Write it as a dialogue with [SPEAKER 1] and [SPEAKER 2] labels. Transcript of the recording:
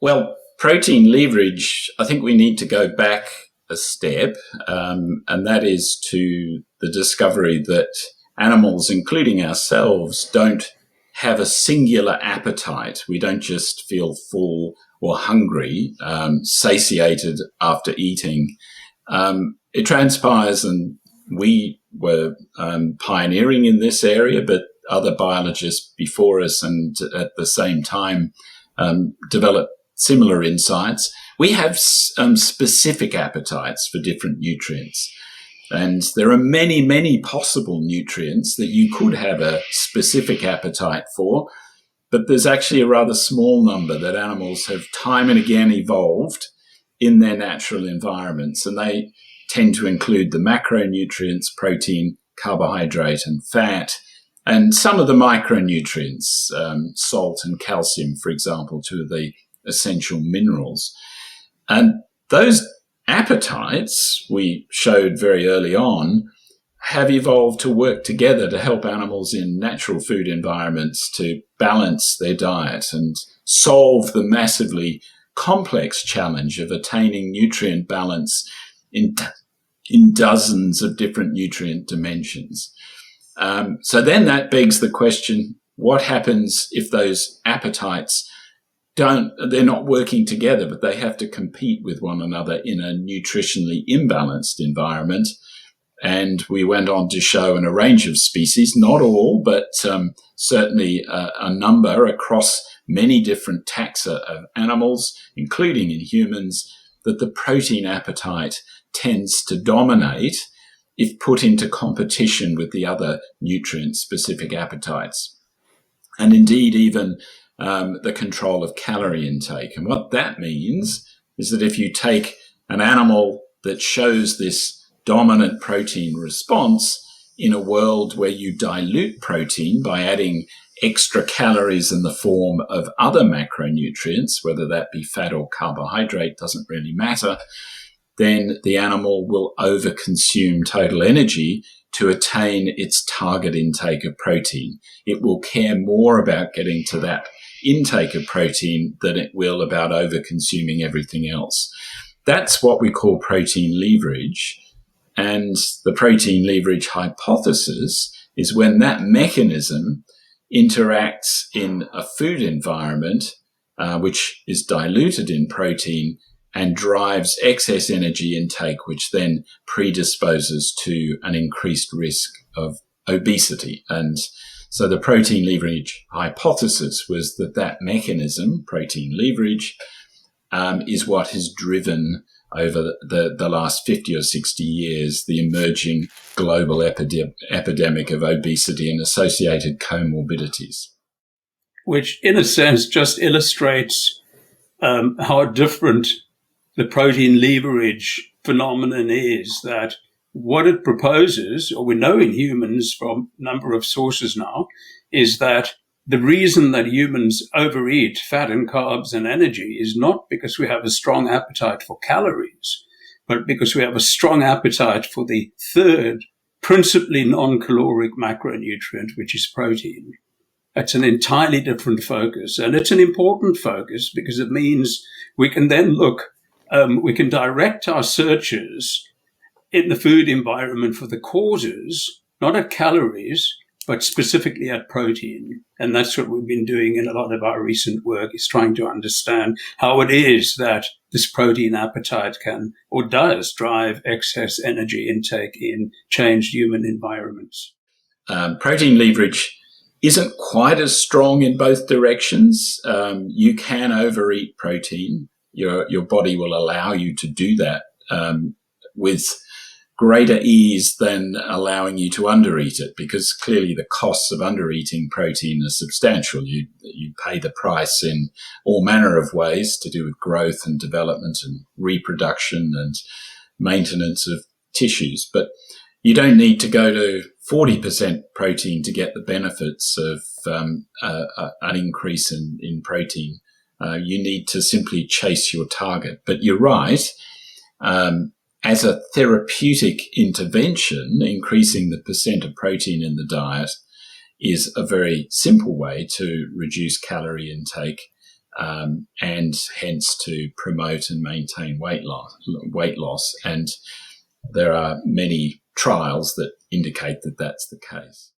[SPEAKER 1] Well, protein leverage, I think we need to go back a step, and that is to the discovery that animals, including ourselves, don't have a singular appetite. We don't just feel full or hungry, satiated after eating. It transpires, and we were pioneering in this area, but other biologists before us and at the same time developed similar insights. We have specific appetites for different nutrients. And there are many, many possible nutrients that you could have a specific appetite for, but there's actually a rather small number that animals have time and again evolved in their natural environments. And they tend to include the macronutrients, protein, carbohydrate, and fat, and some of the micronutrients, salt and calcium, for example, two of the essential minerals. And those appetites, we showed very early on, have evolved to work together to help animals in natural food environments to balance their diet and solve the massively complex challenge of attaining nutrient balance in dozens of different nutrient dimensions. So then that begs the question, what happens if those appetites they're not working together, but they have to compete with one another in a nutritionally imbalanced environment? And we went on to show in a range of species, not all, but certainly a number across many different taxa of animals, including in humans, that the protein appetite tends to dominate if put into competition with the other nutrient-specific appetites. And indeed, even the control of calorie intake. And what that means is that if you take an animal that shows this dominant protein response in a world where you dilute protein by adding extra calories in the form of other macronutrients, whether that be fat or carbohydrate, doesn't really matter, then the animal will overconsume total energy to attain its target intake of protein. It will care more about getting to that intake of protein than it will about overconsuming everything else. That's what we call protein leverage. And the protein leverage hypothesis is when that mechanism interacts in a food environment, which is diluted in protein, and drives excess energy intake, which then predisposes to an increased risk of obesity. And so the protein leverage hypothesis was that mechanism, protein leverage, is what has driven over the last 50 or 60 years the emerging global epidemic of obesity and associated comorbidities.
[SPEAKER 2] Which, in a sense, just illustrates how different the protein leverage phenomenon is, that what it proposes, or we know in humans from a number of sources now, is that the reason that humans overeat fat and carbs and energy is not because we have a strong appetite for calories, but because we have a strong appetite for the third, principally non-caloric macronutrient, which is protein. It's an entirely different focus, and it's an important focus because it means we can then we can direct our searches in the food environment for the causes, not at calories, but specifically at protein. And that's what we've been doing in a lot of our recent work, is trying to understand how it is that this protein appetite can or does drive excess energy intake in changed human environments.
[SPEAKER 1] Protein leverage isn't quite as strong in both directions. You can overeat protein. Your body will allow you to do that with greater ease than allowing you to undereat it, because clearly the costs of undereating protein are substantial. You pay the price in all manner of ways to do with growth and development and reproduction and maintenance of tissues. But you don't need to go to 40% protein to get the benefits of an increase in protein. You need to simply chase your target. But you're right. As a therapeutic intervention, increasing the percent of protein in the diet is a very simple way to reduce calorie intake and hence to promote and maintain weight loss. And there are many trials that indicate that that's the case.